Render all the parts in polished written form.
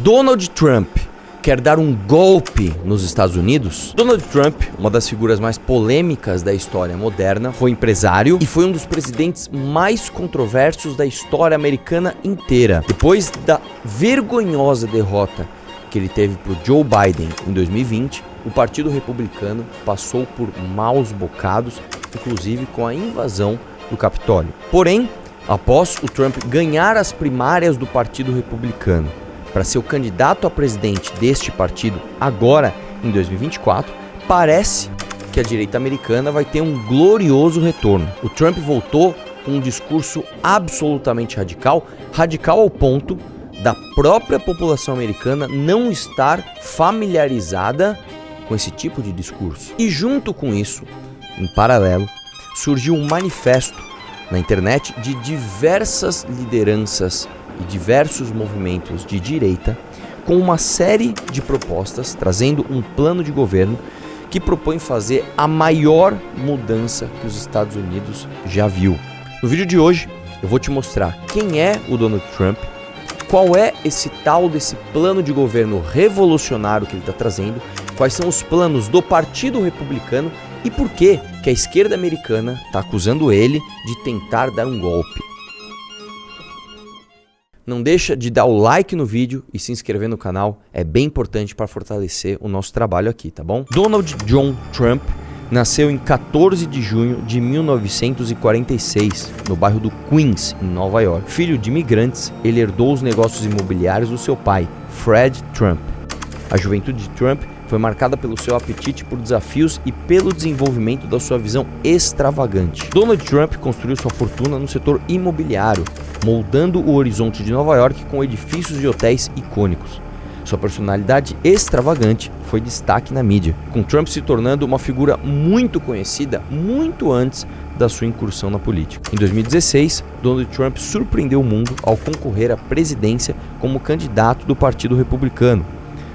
Donald Trump quer dar um golpe nos Estados Unidos? Donald Trump, uma das figuras mais polêmicas da história moderna, foi empresário e foi um dos presidentes mais controversos da história americana inteira. Depois da vergonhosa derrota que ele teve para o Joe Biden em 2020, o Partido Republicano passou por maus bocados, inclusive com a invasão do Capitólio. Porém, após o Trump ganhar as primárias do Partido Republicano para ser o candidato a presidente deste partido agora em 2024, parece que a direita americana vai ter um glorioso retorno. O Trump voltou com um discurso absolutamente radical ao ponto da própria população americana não estar familiarizada com esse tipo de discurso. E junto com isso, em paralelo, surgiu um manifesto na internet de diversas lideranças e diversos movimentos de direita com uma série de propostas trazendo um plano de governo que propõe fazer a maior mudança que os Estados Unidos já viu. No vídeo de hoje eu vou te mostrar quem é o Donald Trump, qual é esse tal desse plano de governo revolucionário que ele está trazendo, quais são os planos do Partido Republicano e por que a esquerda americana está acusando ele de tentar dar um golpe. Não deixa de dar o like no vídeo e se inscrever no canal, é bem importante para fortalecer o nosso trabalho aqui, tá bom? Donald John Trump nasceu em 14 de junho de 1946, no bairro do Queens, em Nova York. Filho de imigrantes, ele herdou os negócios imobiliários do seu pai, Fred Trump. A juventude de Trump foi marcada pelo seu apetite por desafios e pelo desenvolvimento da sua visão extravagante. Donald Trump construiu sua fortuna no setor imobiliário, moldando o horizonte de Nova York com edifícios de hotéis icônicos. Sua personalidade extravagante foi destaque na mídia, com Trump se tornando uma figura muito conhecida muito antes da sua incursão na política. Em 2016, Donald Trump surpreendeu o mundo ao concorrer à presidência como candidato do Partido Republicano.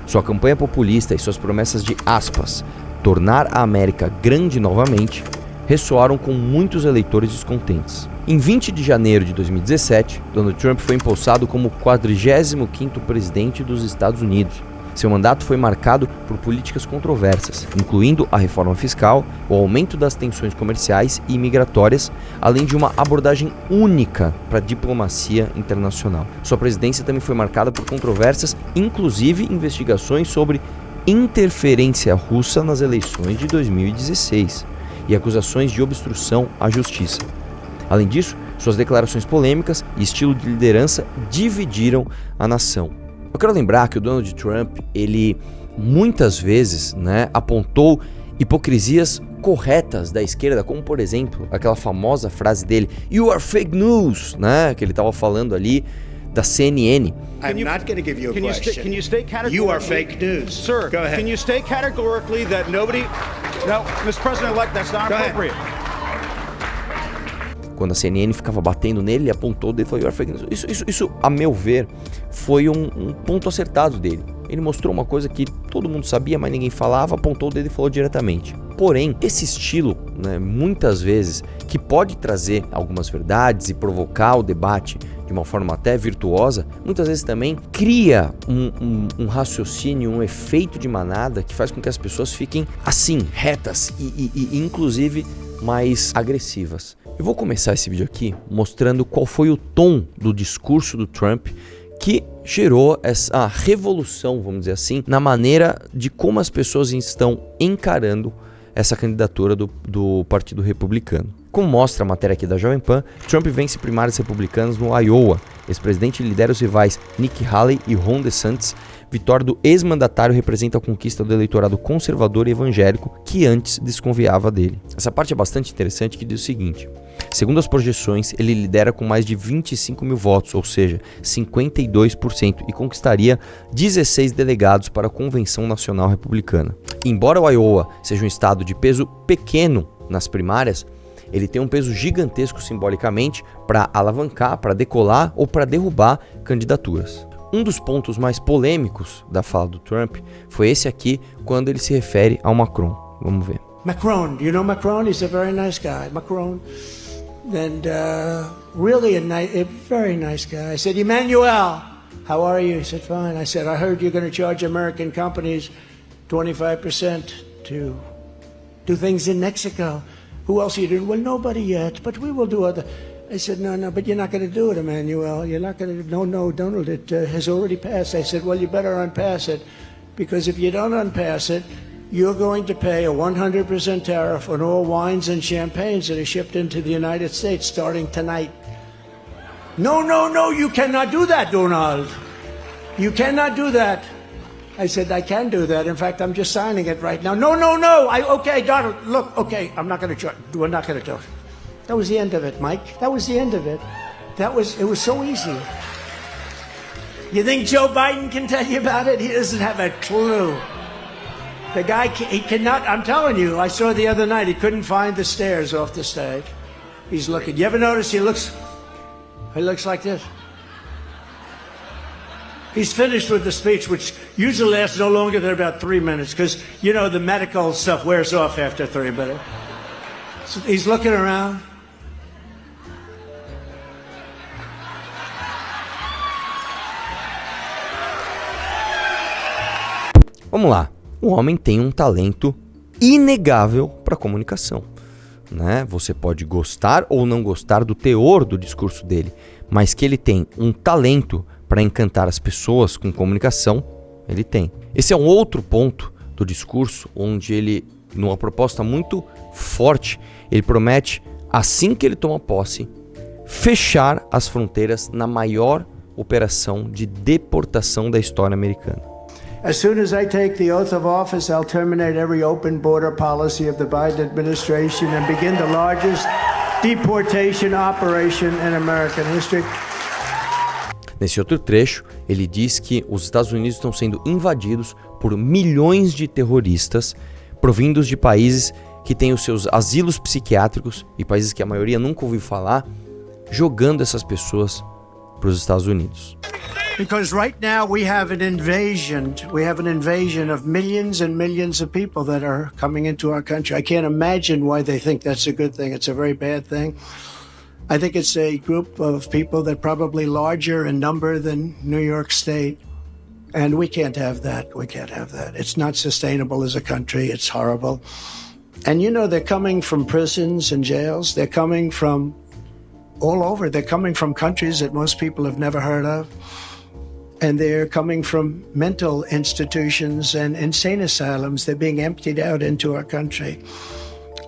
Sua campanha populista e suas promessas de, aspas, tornar a América grande novamente, ressoaram com muitos eleitores descontentes. Em 20 de janeiro de 2017, Donald Trump foi empossado como 45º presidente dos Estados Unidos. Seu mandato foi marcado por políticas controversas, incluindo a reforma fiscal, o aumento das tensões comerciais e migratórias, além de uma abordagem única para a diplomacia internacional. Sua presidência também foi marcada por controvérsias, inclusive investigações sobre interferência russa nas eleições de 2016 e acusações de obstrução à justiça. Além disso, suas declarações polêmicas e estilo de liderança dividiram a nação. Eu quero lembrar que o Donald Trump, ele muitas vezes, apontou hipocrisias corretas da esquerda, como por exemplo, aquela famosa frase dele, "You are fake news", que ele estava falando ali da CNN. I'm not going to give you a question. Can you state categorically? You are fake news. Sir, go ahead. Can you state categorically that nobody... No, Mr. President-elect, that's not Go appropriate. Quando a CNN ficava batendo nele, ele apontou o dedo e falou, "You are fake news". Isso, a meu ver, foi um ponto acertado dele. Ele mostrou uma coisa que todo mundo sabia, mas ninguém falava, apontou o dedo e falou diretamente. Porém, esse estilo, muitas vezes, que pode trazer algumas verdades e provocar o debate de uma forma até virtuosa, muitas vezes também cria um raciocínio, um efeito de manada que faz com que as pessoas fiquem assim, retas e inclusive mais agressivas. Eu vou começar esse vídeo aqui mostrando qual foi o tom do discurso do Trump que gerou essa revolução, vamos dizer assim, na maneira de como as pessoas estão encarando essa candidatura do Partido Republicano. Como mostra a matéria aqui da Jovem Pan, Trump vence primárias republicanas no Iowa. Ex-presidente lidera os rivais Nikki Haley e Ron DeSantis. Vitória do ex-mandatário representa a conquista do eleitorado conservador e evangélico que antes desconfiava dele. Essa parte é bastante interessante, que diz o seguinte: segundo as projeções, ele lidera com mais de 25 mil votos, ou seja, 52%, e conquistaria 16 delegados para a Convenção Nacional Republicana. Embora o Iowa seja um estado de peso pequeno nas primárias, ele tem um peso gigantesco simbolicamente para alavancar, para decolar ou para derrubar candidaturas. Um dos pontos mais polêmicos da fala do Trump foi esse aqui, quando ele se refere ao Macron. Vamos ver. Macron, do you know Macron? He's a very nice guy. Macron, and really a very nice guy. I said, Emmanuel, how are you? He said, fine. I said, I heard you're going to charge American companies 25% to do things in Mexico. Who else are you doing? Well, nobody yet, but we will do other. I said, no, but you're not going to do it, Emmanuel. You're not going to, no, Donald, it has already passed. I said, well, you better unpass it, because if you don't unpass it, you're going to pay a 100% tariff on all wines and champagnes that are shipped into the United States starting tonight. No, you cannot do that, Donald. You cannot do that. I said, I can do that. In fact, I'm just signing it right now. No. Okay, Donald, look, okay, I'm not going to charge. We're not going to charge. That was the end of it, Mike. That was the end of it. It was so easy. You think Joe Biden can tell you about it? He doesn't have a clue. The guy, he cannot, I'm telling you, I saw the other night, he couldn't find the stairs off the stage. He's looking. You ever notice he looks like this? He's finished with the speech, which usually lasts no longer than about 3 minutes, because, you know, the medical stuff wears off after 3 minutes. So he's looking around. Vamos lá. O homem tem um talento inegável para comunicação, né? Você pode gostar ou não gostar do teor do discurso dele, mas que ele tem um talento para encantar as pessoas com comunicação, ele tem. Esse é um outro ponto do discurso, onde ele, numa proposta muito forte, ele promete, assim que ele toma posse, fechar as fronteiras na maior operação de deportação da história americana. As soon as I take the oath of office, I'll terminate every open border policy of the Biden administration and begin the largest deportation operation in American history. Nesse outro trecho, ele diz que os Estados Unidos estão sendo invadidos por milhões de terroristas provindos de países que têm os seus asilos psiquiátricos e países que a maioria nunca ouviu falar, jogando essas pessoas para os Estados Unidos. Because right now we have an invasion. We have an invasion of millions and millions of people that are coming into our country. I can't imagine why they think that's a good thing. It's a very bad thing. I think it's a group of people that probably larger in number than New York State. And we can't have that. We can't have that. It's not sustainable as a country. It's horrible. And you know, they're coming from prisons and jails. They're coming from all over. They're coming from countries that most people have never heard of. And they're coming from mental institutions and insane asylums. They're being emptied out into our country.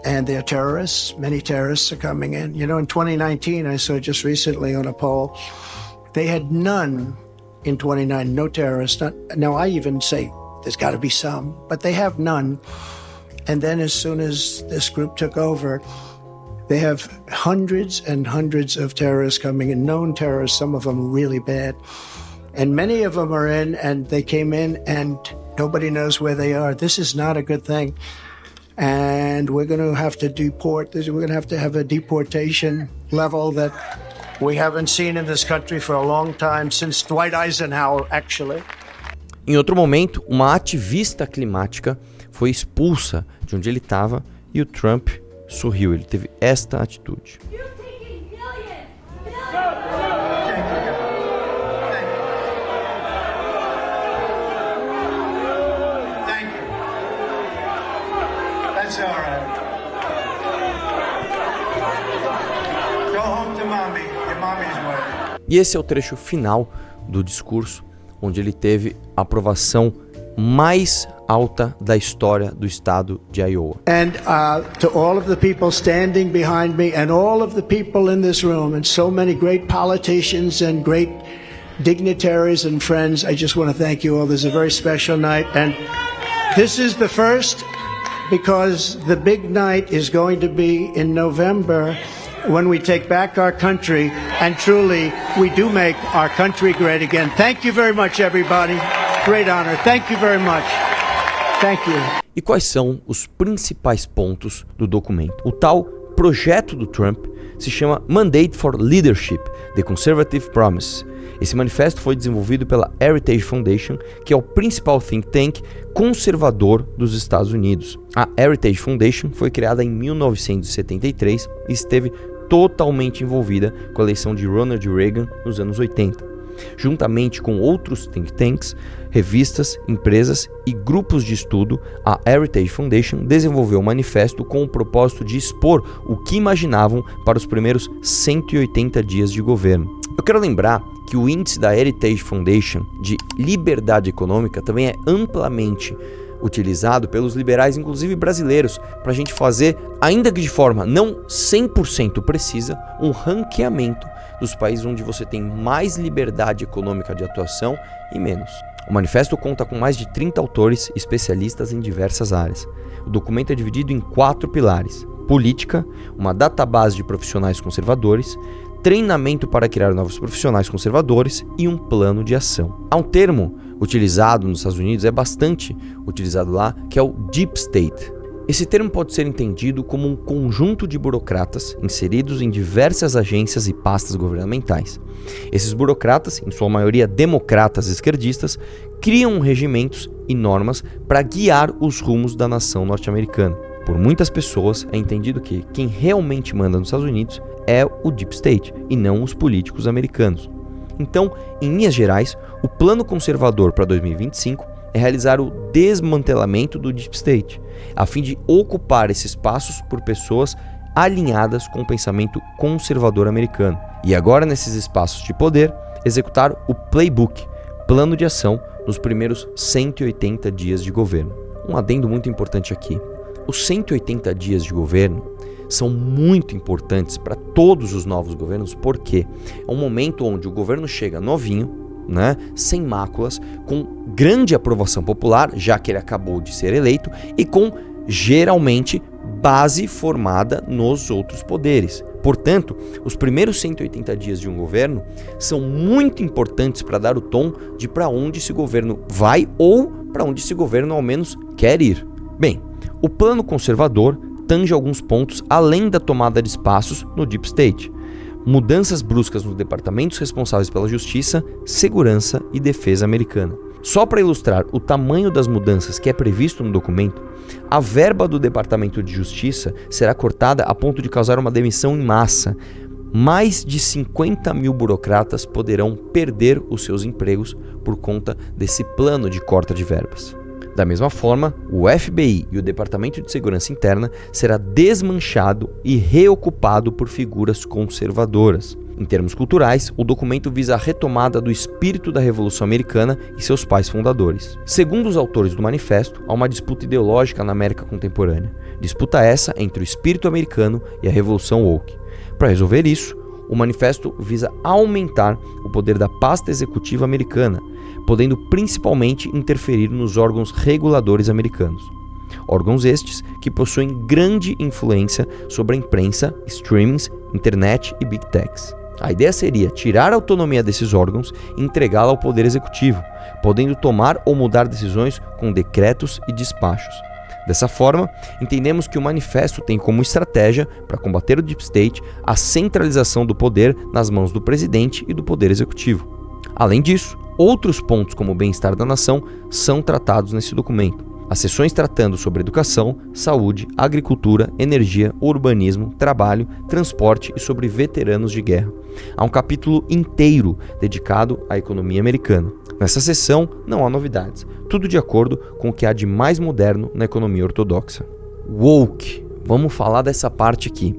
And they're terrorists. Many terrorists are coming in. You know, in 2019, I saw just recently on a poll, they had none in 2019, no terrorists. Now, I even say there's got to be some, but they have none. And then as soon as this group took over, they have hundreds and hundreds of terrorists coming in, known terrorists, some of them really bad. And many of them are in, and they came in, and nobody knows where they are. This is not a good thing. And we're going to have to deport. We're going to have a deportation level that we haven't seen in this country for a long time, since Dwight Eisenhower, actually. Em outro momento, uma ativista climática foi expulsa de onde ele estava e o Trump sorriu. Ele teve esta atitude. That's all right. Go home to mommy. Your mommy's way. E esse é o trecho final do discurso, onde ele teve a aprovação mais alta da história do estado de Iowa. And to all of the people standing behind me and all of the people in this room and so many great politicians and great dignitaries and friends, I just want to thank you all. This is a very special night, and this is the first, because the big night is going to be in November, when we take back our country and truly we do make our country great again. Thank you very much, everybody. Great honor. Thank you very much. Thank you. E quais são os principais pontos do documento? O tal projeto do Trump se chama Mandate for Leadership, The Conservative Promise. Esse manifesto foi desenvolvido pela Heritage Foundation, que é o principal think tank conservador dos Estados Unidos. A Heritage Foundation foi criada em 1973 e esteve totalmente envolvida com a eleição de Ronald Reagan nos anos 80. Juntamente com outros think tanks, revistas, empresas e grupos de estudo, a Heritage Foundation desenvolveu um manifesto com o propósito de expor o que imaginavam para os primeiros 180 dias de governo. Eu quero lembrar que o índice da Heritage Foundation de liberdade econômica também é amplamente utilizado pelos liberais, inclusive brasileiros, para a gente fazer, ainda que de forma não 100% precisa, um ranqueamento dos países onde você tem mais liberdade econômica de atuação e menos. O manifesto conta com mais de 30 autores especialistas em diversas áreas. O documento é dividido em 4 pilares: política, uma database de profissionais conservadores, treinamento para criar novos profissionais conservadores e um plano de ação. Há um termo utilizado nos Estados Unidos, é bastante utilizado lá, que é o Deep State. Esse termo pode ser entendido como um conjunto de burocratas inseridos em diversas agências e pastas governamentais. Esses burocratas, em sua maioria democratas esquerdistas, criam regimentos e normas para guiar os rumos da nação norte-americana. Por muitas pessoas é entendido que quem realmente manda nos Estados Unidos é o Deep State e não os políticos americanos. Então, em linhas gerais, o plano conservador para 2025 é realizar o desmantelamento do Deep State, a fim de ocupar esses espaços por pessoas alinhadas com o pensamento conservador americano. E agora, nesses espaços de poder, executar o Playbook, plano de ação, nos primeiros 180 dias de governo. Um adendo muito importante aqui. Os 180 dias de governo são muito importantes para todos os novos governos, porque é um momento onde o governo chega novinho, sem máculas, com grande aprovação popular, já que ele acabou de ser eleito, e com, geralmente, base formada nos outros poderes. Portanto, os primeiros 180 dias de um governo são muito importantes para dar o tom de para onde esse governo vai ou para onde esse governo ao menos quer ir. Bem, o plano conservador tange alguns pontos além da tomada de espaços no Deep State. Mudanças bruscas nos departamentos responsáveis pela justiça, segurança e defesa americana. Só para ilustrar o tamanho das mudanças que é previsto no documento, a verba do Departamento de Justiça será cortada a ponto de causar uma demissão em massa. Mais de 50 mil burocratas poderão perder os seus empregos por conta desse plano de corte de verbas. Da mesma forma, o FBI e o Departamento de Segurança Interna será desmanchado e reocupado por figuras conservadoras. Em termos culturais, o documento visa a retomada do espírito da Revolução Americana e seus pais fundadores. Segundo os autores do manifesto, há uma disputa ideológica na América contemporânea. Disputa essa entre o espírito americano e a Revolução Woke. Para resolver isso, o manifesto visa aumentar o poder da pasta executiva americana, podendo principalmente interferir nos órgãos reguladores americanos. Órgãos estes que possuem grande influência sobre a imprensa, streamings, internet e big techs. A ideia seria tirar a autonomia desses órgãos e entregá-la ao poder executivo, podendo tomar ou mudar decisões com decretos e despachos. Dessa forma, entendemos que o manifesto tem como estratégia para combater o Deep State a centralização do poder nas mãos do presidente e do poder executivo. Além disso, outros pontos como o bem-estar da nação são tratados nesse documento. As seções tratando sobre educação, saúde, agricultura, energia, urbanismo, trabalho, transporte e sobre veteranos de guerra. Há um capítulo inteiro dedicado à economia americana. Nessa seção não há novidades, tudo de acordo com o que há de mais moderno na economia ortodoxa. Woke. Vamos falar dessa parte aqui.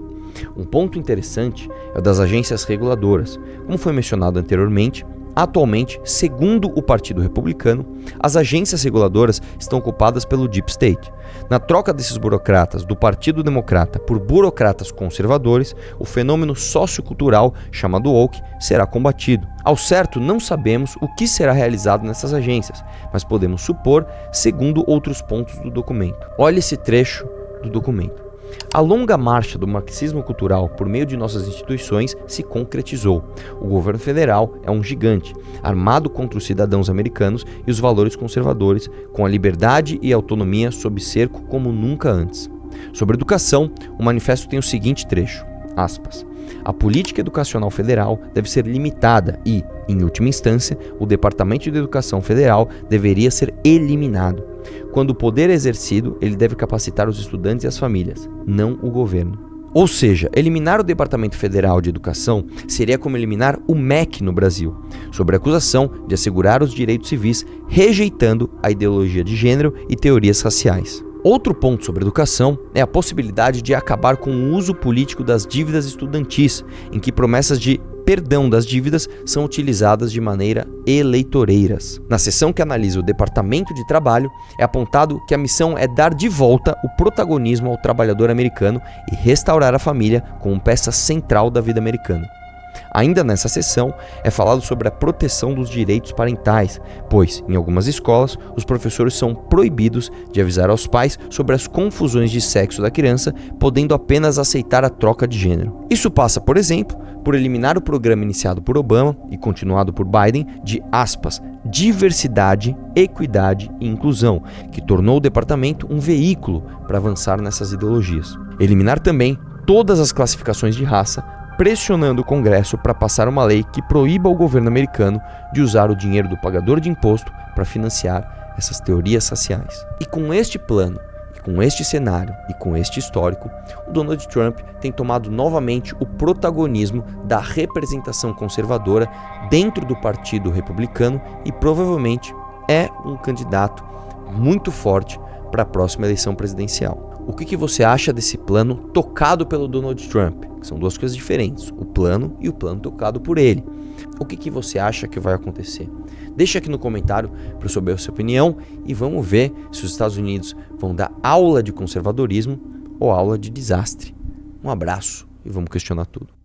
Um ponto interessante é o das agências reguladoras. Como foi mencionado anteriormente, atualmente, segundo o Partido Republicano, as agências reguladoras estão ocupadas pelo Deep State. Na troca desses burocratas do Partido Democrata por burocratas conservadores, o fenômeno sociocultural chamado woke será combatido. Ao certo, não sabemos o que será realizado nessas agências, mas podemos supor, segundo outros pontos do documento. Olhe esse trecho do documento. A longa marcha do marxismo cultural por meio de nossas instituições se concretizou. O governo federal é um gigante, armado contra os cidadãos americanos e os valores conservadores, com a liberdade e a autonomia sob cerco como nunca antes. Sobre educação, o manifesto tem o seguinte trecho, aspas, a política educacional federal deve ser limitada e, em última instância, o Departamento de Educação Federal deveria ser eliminado. Quando o poder é exercido, ele deve capacitar os estudantes e as famílias, não o governo. Ou seja, eliminar o Departamento Federal de Educação seria como eliminar o MEC no Brasil, sob a acusação de assegurar os direitos civis, rejeitando a ideologia de gênero e teorias raciais. Outro ponto sobre educação é a possibilidade de acabar com o uso político das dívidas estudantis, em que promessas de perdão das dívidas são utilizadas de maneira eleitoreiras. Na seção que analisa o Departamento de Trabalho, é apontado que a missão é dar de volta o protagonismo ao trabalhador americano e restaurar a família como peça central da vida americana. Ainda nessa seção, é falado sobre a proteção dos direitos parentais, pois, em algumas escolas, os professores são proibidos de avisar aos pais sobre as confusões de sexo da criança, podendo apenas aceitar a troca de gênero. Isso passa, por exemplo, por eliminar o programa iniciado por Obama e continuado por Biden de, aspas, diversidade, equidade e inclusão, que tornou o departamento um veículo para avançar nessas ideologias. Eliminar também todas as classificações de raça, pressionando o Congresso para passar uma lei que proíba o governo americano de usar o dinheiro do pagador de imposto para financiar essas teorias raciais. E com este plano, e com este cenário e com este histórico, o Donald Trump tem tomado novamente o protagonismo da representação conservadora dentro do Partido Republicano e provavelmente é um candidato muito forte para a próxima eleição presidencial. O que você acha desse plano tocado pelo Donald Trump? São duas coisas diferentes, o plano e o plano tocado por ele. O que você acha que vai acontecer? Deixa aqui no comentário para eu saber a sua opinião e vamos ver se os Estados Unidos vão dar aula de conservadorismo ou aula de desastre. Um abraço e vamos questionar tudo.